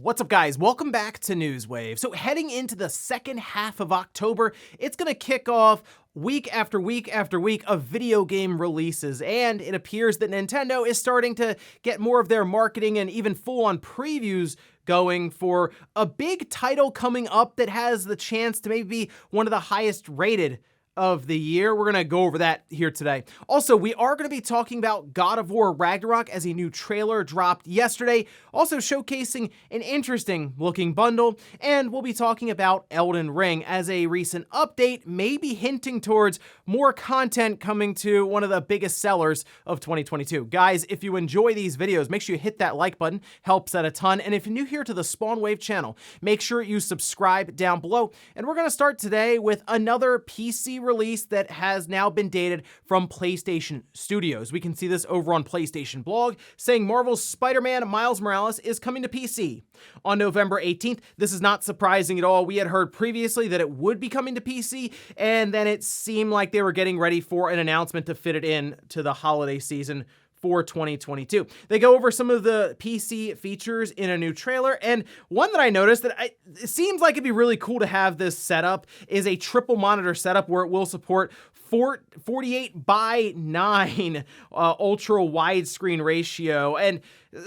What's up, guys? Welcome back to Newswave. So heading into the second half of October, it's going to kick off week after week after week of video game releases, and it appears that Nintendo is starting to get more of their marketing and even full-on previews going for a big title coming up that has the chance to maybe be one of the highest rated of the year. We're going to go over that here today. Also, we are going to be talking about God of War Ragnarok as a new trailer dropped yesterday, also showcasing an interesting looking bundle, and we'll be talking about Elden Ring as a recent update, maybe hinting towards more content coming to one of the biggest sellers of 2022. Guys, if you enjoy these videos, make sure you hit that like button, helps that a ton, and if you're new here to the SpawnWave channel, make sure you subscribe down below, and we're going to start today with another PC release that has now been dated from PlayStation Studios. We can see this over on PlayStation blog saying Marvel's Spider-Man Miles Morales is coming to PC on November 18th. This is not surprising at all. We had heard previously that it would be coming to PC, and then it seemed like they were getting ready for an announcement to fit it in to the holiday season for 2022. They go over some of the PC features in a new trailer, and one that I noticed that it seems like it'd be really cool to have this setup is a triple monitor setup where it will support 48:9 ultra widescreen ratio, and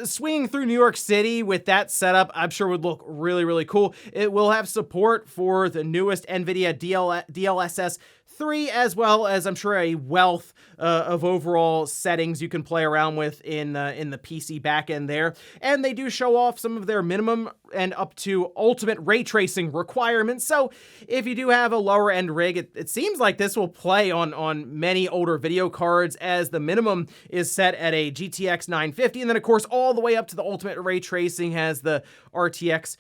swinging through New York City with that setup, I'm sure would look really, really cool. It will have support for the newest NVIDIA DLSS 3, as well as I'm sure a wealth of overall settings you can play around with in the PC backend there. And they do show off some of their minimum and up to ultimate ray tracing requirements. So if you do have a lower end rig, it seems like this will play on many older video cards, as the minimum is set at a GTX 950. And then of course, all the way up to the ultimate ray tracing has the RTX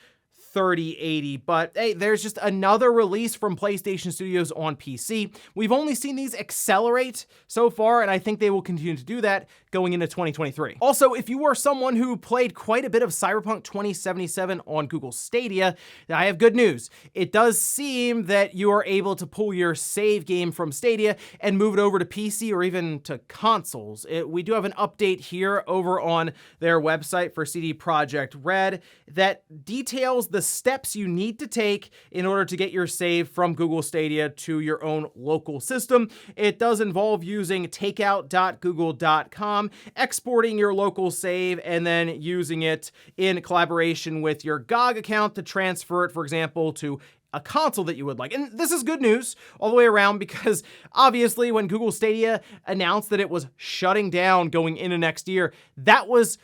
3080, but hey, there's just another release from PlayStation Studios on PC. We've only seen these accelerate so far, and I think they will continue to do that going into 2023. Also, if you are someone who played quite a bit of Cyberpunk 2077 on Google Stadia, I have good news. It does seem that you are able to pull your save game from Stadia and move it over to PC or even to consoles. We do have an update here over on their website for CD Projekt Red that details the steps you need to take in order to get your save from Google Stadia to your own local system. It does involve using takeout.google.com, exporting your local save, and then using it in collaboration with your GOG account to transfer it, for example, to a console that you would like. And this is good news all the way around, because obviously when Google Stadia announced that it was shutting down going into next year, those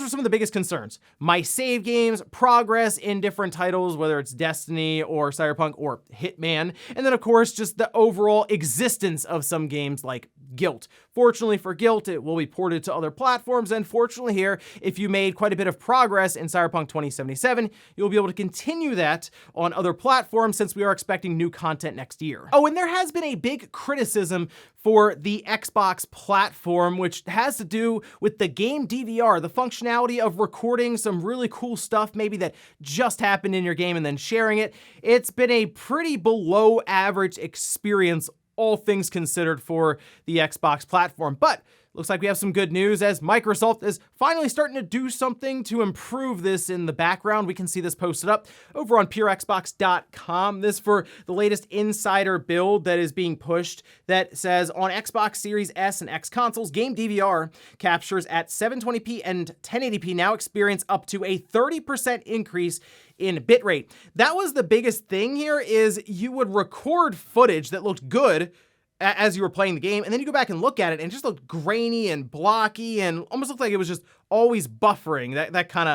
were some of the biggest concerns. My save games, progress in different titles, whether it's Destiny or Cyberpunk or Hitman, and then of course just the overall existence of some games like Guilt. Fortunately for Guilt, it will be ported to other platforms, and fortunately here, if you made quite a bit of progress in Cyberpunk 2077, you'll be able to continue that on other platforms, since we are expecting new content next year. Oh, and there has been a big criticism for the Xbox platform, which has to do with the game DVR, the functionality of recording some really cool stuff maybe that just happened in your game and then sharing it. It's been a pretty below average experience, all things considered, for the Xbox platform. But looks like we have some good news, as Microsoft is finally starting to do something to improve this in the background. We can see this posted up over on PureXbox.com. This for the latest insider build that is being pushed that says on Xbox Series S and X consoles, game DVR captures at 720p and 1080p now experience up to a 30% increase in bitrate. That was the biggest thing here, is you would record footage that looked good as you were playing the game, and then you go back and look at it and it just looked grainy and blocky and almost looked like it was just always buffering, that kind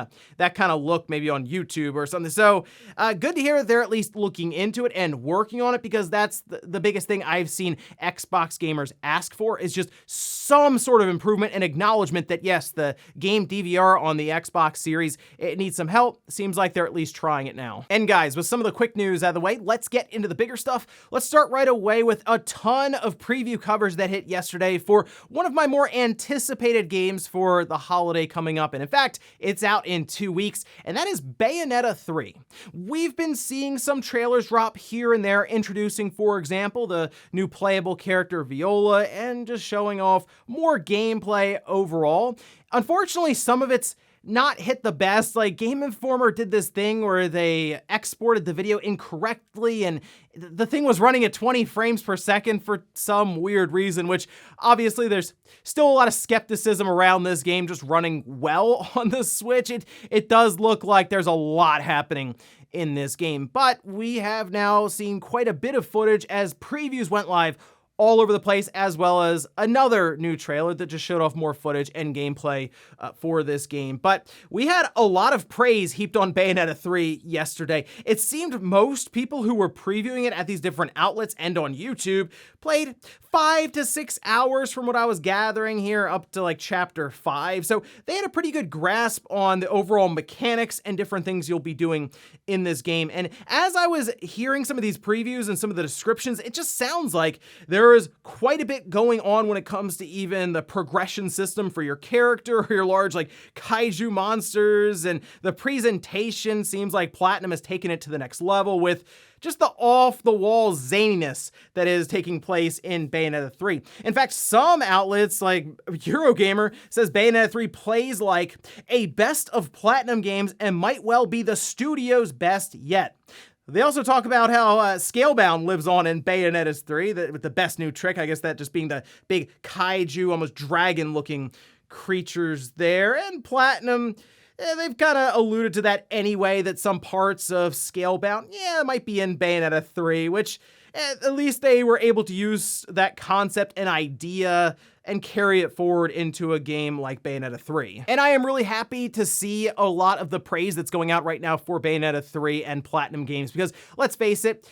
of look maybe on YouTube or something. So good to hear that they're at least looking into it and working on it, because that's the biggest thing I've seen Xbox gamers ask for, is just some sort of improvement and acknowledgement that yes, the game DVR on the Xbox Series, it needs some help. Seems like they're at least trying it now. And guys, with some of the quick news out of the way, let's get into the bigger stuff. Let's start right away with a ton of preview covers that hit yesterday for one of my more anticipated games for the holiday coming up. And in fact, it's out in 2 weeks, and that is Bayonetta 3. We've been seeing some trailers drop here and there, introducing, for example, the new playable character Viola, and just showing off more gameplay overall. Unfortunately, some of it's not hit the best. Like, Game Informer did this thing where they exported the video incorrectly, and the thing was running at 20 frames per second for some weird reason, which obviously there's still a lot of skepticism around this game just running well on the Switch. It does look like there's a lot happening in this game, but we have now seen quite a bit of footage as previews went live all over the place, as well as another new trailer that just showed off more footage and gameplay for this game. But we had a lot of praise heaped on Bayonetta 3 yesterday. It seemed most people who were previewing it at these different outlets and on YouTube played 5 to 6 hours from what I was gathering here up to like chapter 5. So they had a pretty good grasp on the overall mechanics and different things you'll be doing in this game. And as I was hearing some of these previews and some of the descriptions, it just sounds like there is quite a bit going on when it comes to even the progression system for your character or your large like kaiju monsters, and the presentation seems like Platinum has taken it to the next level with just the off-the-wall zaniness that is taking place in Bayonetta 3. In fact, some outlets like Eurogamer says Bayonetta 3 plays like a best of Platinum games and might well be the studio's best yet. They also talk about how Scalebound lives on in Bayonetta 3 with the best new trick, I guess that just being the big kaiju, almost dragon-looking creatures there. And Platinum, they've kind of alluded to that anyway, that some parts of Scalebound, might be in Bayonetta 3, which at least they were able to use that concept and idea and carry it forward into a game like Bayonetta 3. And I am really happy to see a lot of the praise that's going out right now for Bayonetta 3 and Platinum games, because let's face it,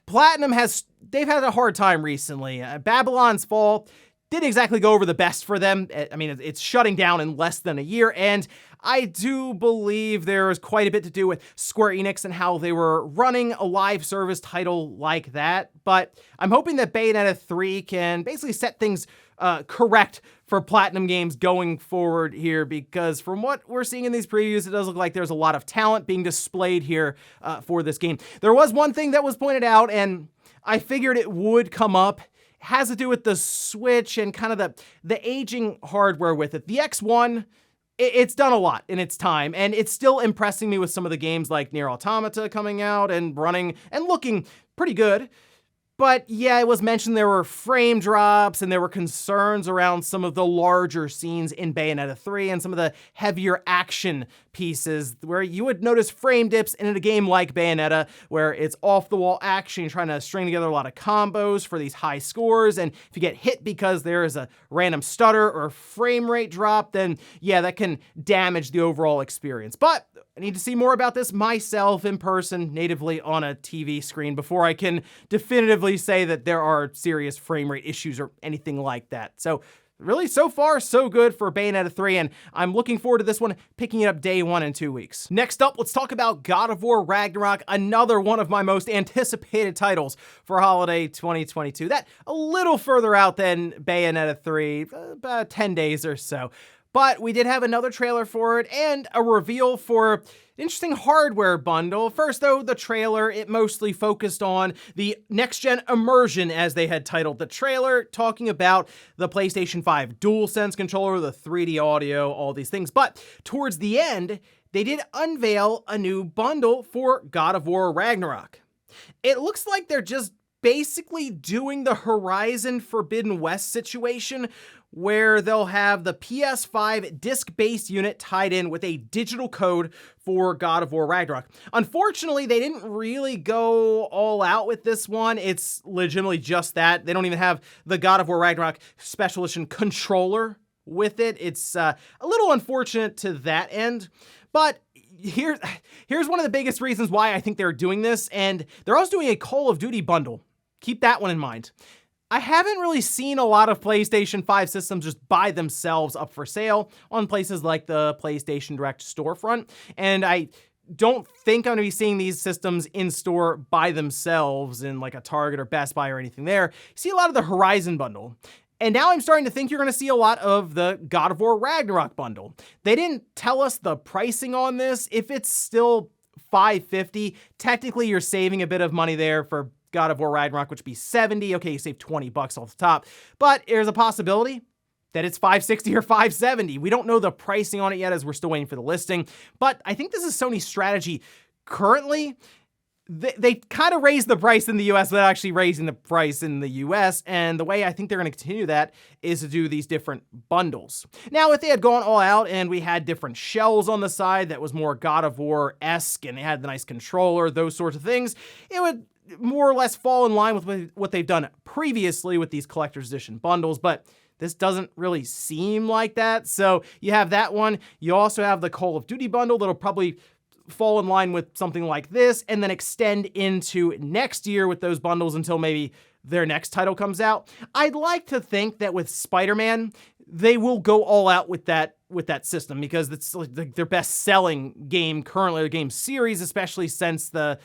Platinum they've had a hard time recently. Babylon's Fall didn't exactly go over the best for them. I mean, it's shutting down in less than a year, and I do believe there is quite a bit to do with Square Enix and how they were running a live service title like that. But I'm hoping that Bayonetta 3 can basically set things correct for Platinum games going forward here, because from what we're seeing in these previews, it does look like there's a lot of talent being displayed here for this game. There was one thing that was pointed out, and I figured it would come up. It has to do with the Switch and kind of the aging hardware with it. The X1, it's done a lot in its time, and it's still impressing me with some of the games like Nier Automata coming out and running and looking pretty good. But yeah, it was mentioned there were frame drops and there were concerns around some of the larger scenes in Bayonetta 3 and some of the heavier action pieces where you would notice frame dips in a game like Bayonetta, where it's off-the-wall action, trying to string together a lot of combos for these high scores, and if you get hit because there is a random stutter or frame rate drop, then yeah, that can damage the overall experience. But I need to see more about this myself in person, natively on a TV screen, before I can definitively say that there are serious frame rate issues or anything like that. So really, so far, so good for Bayonetta 3, and I'm looking forward to this one, picking it up day 1 in 2 weeks. Next up, let's talk about God of War Ragnarok, another one of my most anticipated titles for holiday 2022. That a little further out than Bayonetta 3, about 10 days or so. But we did have another trailer for it and a reveal for an interesting hardware bundle. First, though, the trailer, it mostly focused on the next-gen immersion, as they had titled the trailer, talking about the PlayStation 5 DualSense controller, the 3D audio, all these things. But towards the end, they did unveil a new bundle for God of War Ragnarok. It looks like they're just basically doing the Horizon Forbidden West situation, where they'll have the PS5 disc-based unit tied in with a digital code for God of War Ragnarok. Unfortunately, they didn't really go all out with this one. It's legitimately just that. They don't even have the God of War Ragnarok Special Edition controller with it. It's a little unfortunate to that end, but here's one of the biggest reasons why I think they're doing this, and they're also doing a Call of Duty bundle. Keep that one in mind. I haven't really seen a lot of PlayStation 5 systems just by themselves up for sale on places like the PlayStation Direct storefront, and I don't think I'm going to be seeing these systems in store by themselves in like a Target or Best Buy or anything there. You see a lot of the Horizon bundle. And now I'm starting to think you're going to see a lot of the God of War Ragnarok bundle. They didn't tell us the pricing on this. If it's still $550, technically you're saving a bit of money there for God of War Ragnarok, which would be $70. Okay, you save $20 off the top, but there's a possibility that it's $560 or $570. We don't know the pricing on it yet as we're still waiting for the listing, but I think this is Sony's strategy currently. They kind of raised the price in the US without actually raising the price in the US, and the way I think they're going to continue that is to do these different bundles. Now, if they had gone all out and we had different shells on the side that was more God of War-esque and they had the nice controller, those sorts of things, it would more or less fall in line with what they've done previously with these collector's edition bundles, but this doesn't really seem like that. So you have that one. You also have the Call of Duty bundle that'll probably fall in line with something like this and then extend into next year with those bundles until maybe their next title comes out. I'd like to think that with Spider-Man, they will go all out with that system because it's like their best-selling game currently, the game series, especially since the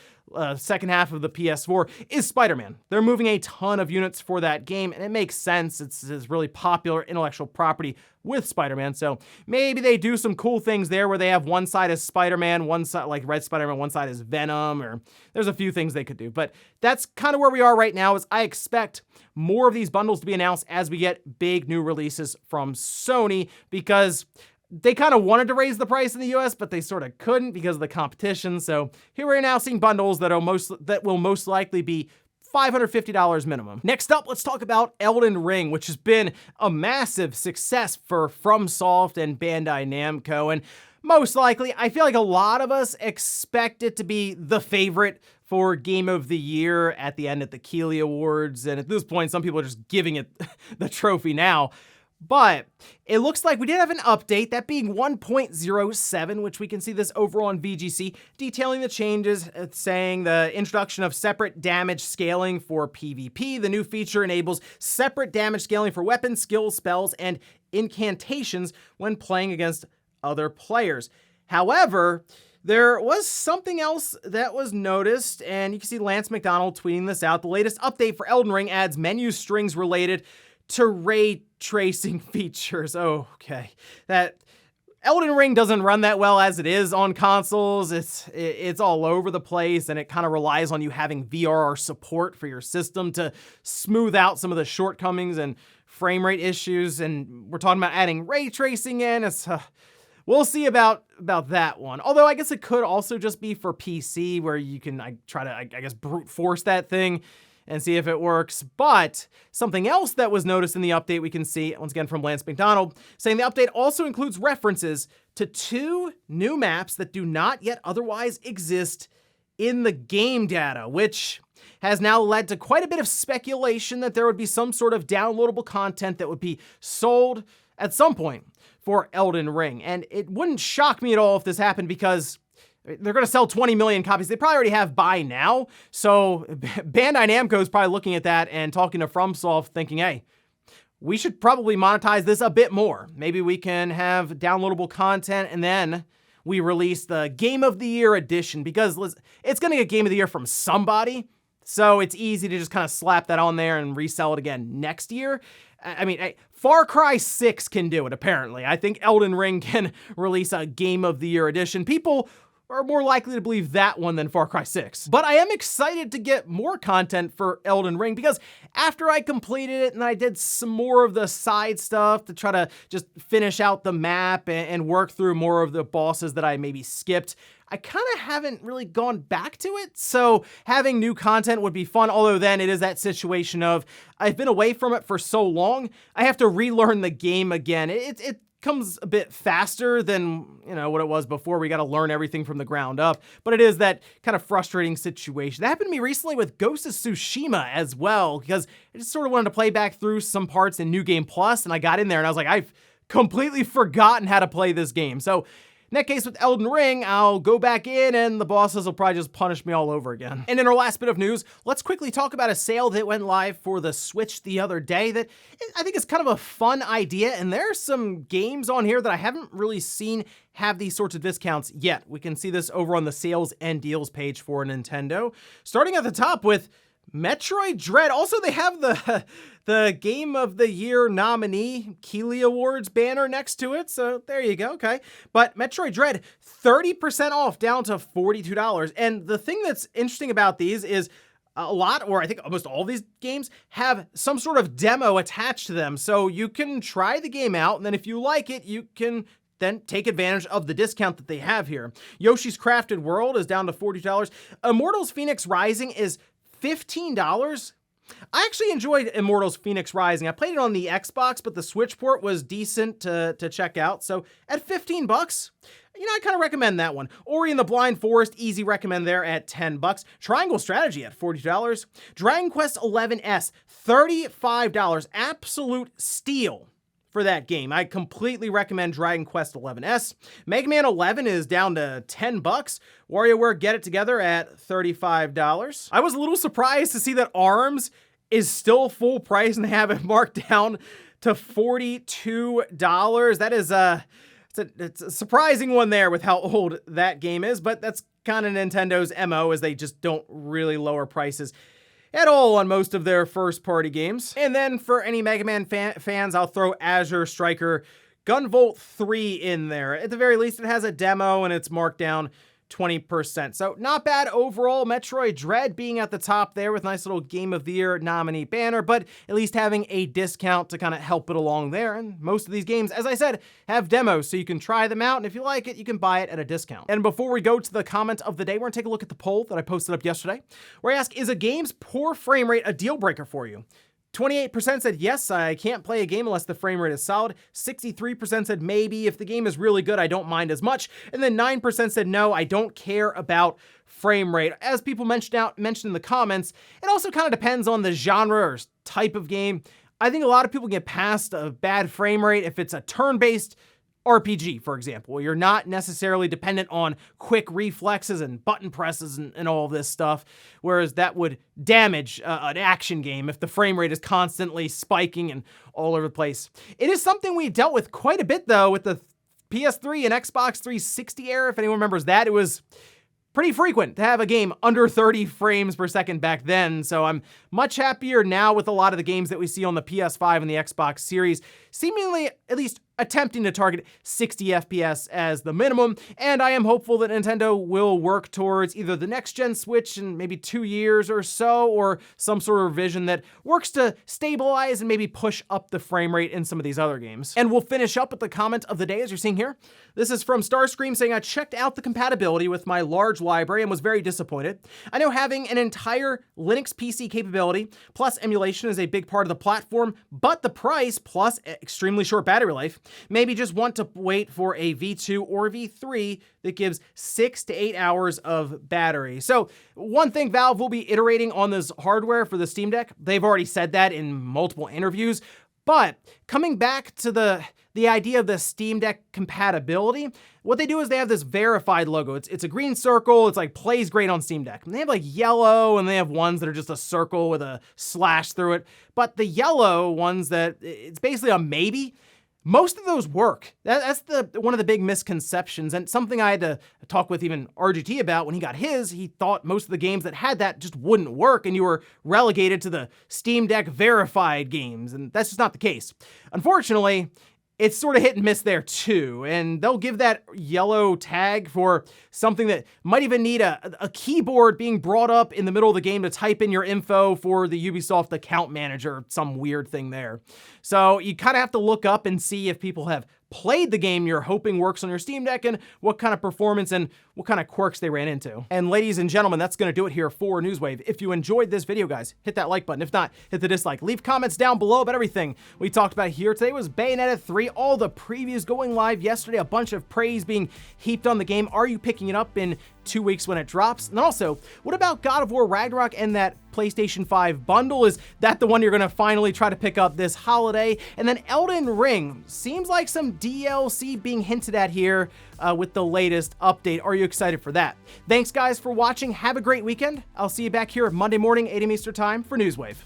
second half of the PS4, is Spider-Man. They're moving a ton of units for that game, and it makes sense. It's really popular intellectual property with Spider-Man, so maybe they do some cool things there where they have one side as Spider-Man, one side like Red Spider-Man, one side is Venom, or there's a few things they could do. But that's kind of where we are right now, is I expect more of these bundles to be announced as we get big new releases from Sony, because they kind of wanted to raise the price in the US, but they sort of couldn't because of the competition. So here we're now seeing bundles that will most likely be $550 minimum. Next up, let's talk about Elden Ring, which has been a massive success for FromSoft and Bandai Namco. And most likely, I feel like a lot of us expect it to be the favorite for Game of the Year at the end at the Keighley Awards. And at this point, some people are just giving it the trophy now. But it looks like we did have an update, that being 1.07, which we can see this over on VGC, detailing the changes, saying the introduction of separate damage scaling for PvP. The new feature enables separate damage scaling for weapons, skills, spells, and incantations when playing against other players. However, there was something else that was noticed, and you can see Lance McDonald tweeting this out. The latest update for Elden Ring adds menu strings related to ray tracing features. Oh, okay. That Elden Ring doesn't run that well as it is on consoles. It's all over the place, and it kind of relies on you having VRR support for your system to smooth out some of the shortcomings and frame rate issues. And we're talking about adding ray tracing in. We'll see about that one. Although I guess it could also just be for PC, where you can try to brute force that thing and see if it works. But something else that was noticed in the update we can see, once again from Lance McDonald, saying the update also includes references to 2 new maps that do not yet otherwise exist in the game data, which has now led to quite a bit of speculation that there would be some sort of downloadable content that would be sold at some point for Elden Ring. And it wouldn't shock me at all if this happened, because they're going to sell 20 million copies. They probably already have by now. So Bandai Namco is probably looking at that and talking to FromSoft thinking, hey, we should probably monetize this a bit more. Maybe we can have downloadable content and then we release the Game of the Year edition, because it's going to get Game of the Year from somebody. So it's easy to just kind of slap that on there and resell it again next year. I mean, Far Cry 6 can do it, apparently. I think Elden Ring can release a Game of the Year edition. People are more likely to believe that one than Far Cry 6. But I am excited to get more content for Elden Ring, because after I completed it and I did some more of the side stuff to try to just finish out the map and work through more of the bosses that I maybe skipped, I kind of haven't really gone back to it. So having new content would be fun, although then it is that situation of I've been away from it for so long, I have to relearn the game again. It comes a bit faster than, what it was before. We got to learn everything from the ground up, but it is that kind of frustrating situation. That happened to me recently with Ghost of Tsushima as well, because I just sort of wanted to play back through some parts in New Game Plus, and I got in there and I was like, I've completely forgotten how to play this game. So in that case, with Elden Ring, I'll go back in and the bosses will probably just punish me all over again. And in our last bit of news, let's quickly talk about a sale that went live for the Switch the other day that I think is kind of a fun idea. And there's some games on here that I haven't really seen have these sorts of discounts yet. We can see this over on the sales and deals page for Nintendo. Starting at the top with Metroid Dread. Also, they have the Game of the Year nominee Keighley Awards banner next to it, so there you go, okay. But Metroid Dread, 30% off, down to $42. And the thing that's interesting about these is a lot, or I think almost all these games, have some sort of demo attached to them. So you can try the game out, and then if you like it, you can then take advantage of the discount that they have here. Yoshi's Crafted World is down to $40. Immortals Phoenix Rising is $15. I actually enjoyed Immortals Phoenix Rising. I played it on the Xbox, but the Switch port was decent to check out. So at 15 bucks, I kind of recommend that one. Ori and the Blind Forest, easy recommend there at 10 bucks. Triangle Strategy at $40. Dragon Quest XI-S, $35. Absolute steal for that game. I completely recommend Dragon Quest XI-S. Mega Man 11 is down to 10 bucks. WarioWare Get It Together at $35. I was a little surprised to see that ARMS is still full price and they have it marked down to $42. That is it's a surprising one there with how old that game is, but that's kind of Nintendo's MO, as they just don't really lower prices at all on most of their first-party games. And then for any Mega Man fans, I'll throw Azure Striker Gunvolt 3 in there. At the very least, it has a demo and it's marked down 20%. So not bad overall. Metroid Dread being at the top there with nice little Game of the Year nominee banner, but at least having a discount to kind of help it along there. And most of these games, as I said, have demos, so you can try them out, and if you like it, you can buy it at a discount. And before we go to the comment of the day, we're gonna take a look at the poll that I posted up yesterday, where I ask, is a game's poor frame rate a deal breaker for you? 28% said yes, I can't play a game unless the frame rate is solid. 63% said maybe. If the game is really good, I don't mind as much. And then 9% said no, I don't care about frame rate. As people mentioned in the comments, it also kind of depends on the genre or type of game. I think a lot of people get past a bad frame rate if it's a turn-based RPG, for example, where you're not necessarily dependent on quick reflexes and button presses and all of this stuff, whereas that would damage an action game if the frame rate is constantly spiking and all over the place. It is something we dealt with quite a bit, though, with the PS3 and Xbox 360 era. If anyone remembers that, it was pretty frequent to have a game under 30 frames per second back then, so I'm much happier now with a lot of the games that we see on the PS5 and the Xbox Series, seemingly at least attempting to target 60 FPS as the minimum, and I am hopeful that Nintendo will work towards either the next-gen Switch in maybe 2 years or so, or some sort of revision that works to stabilize and maybe push up the frame rate in some of these other games. And we'll finish up with the comment of the day, as you're seeing here. This is from Starscream saying, I checked out the compatibility with my large library and was very disappointed. I know having an entire Linux PC capability plus emulation is a big part of the platform, but the price plus extremely short battery life, maybe just want to wait for a V2 or V3 that gives 6 to 8 hours of battery. So one thing, Valve will be iterating on this hardware for the Steam Deck. They've already said that in multiple interviews, but coming back to the idea of the Steam Deck compatibility, what they do is they have this verified logo. It's a green circle. It's like plays great on Steam Deck. And they have like yellow, and they have ones that are just a circle with a slash through it. But the yellow ones that it's basically a maybe, most of those work. That's one of the big misconceptions, and something I had to talk with even RGT about when he got his. He thought most of the games that had that just wouldn't work, and you were relegated to the Steam Deck verified games, and that's just not the case. Unfortunately, it's sort of hit and miss there too, and they'll give that yellow tag for something that might even need a keyboard being brought up in the middle of the game to type in your info for the Ubisoft account manager, some weird thing there. So you kind of have to look up and see if people have played the game you're hoping works on your Steam Deck and what kind of performance and what kind of quirks they ran into. And ladies and gentlemen, that's going to do it here for Newswave. If you enjoyed this video, guys, hit that like button. If not, hit the dislike. Leave comments down below about everything we talked about here. Today was Bayonetta 3, all the previews going live yesterday, a bunch of praise being heaped on the game. Are you picking it up in 2 weeks when it drops? And also, what about God of War Ragnarok and that PlayStation 5 bundle? Is that the one you're going to finally try to pick up this holiday? And then Elden Ring, seems like some DLC being hinted at here with the latest update. Are you excited for that? Thanks guys for watching. Have a great weekend. I'll see you back here Monday morning, 8 a.m. Eastern time for Newswave.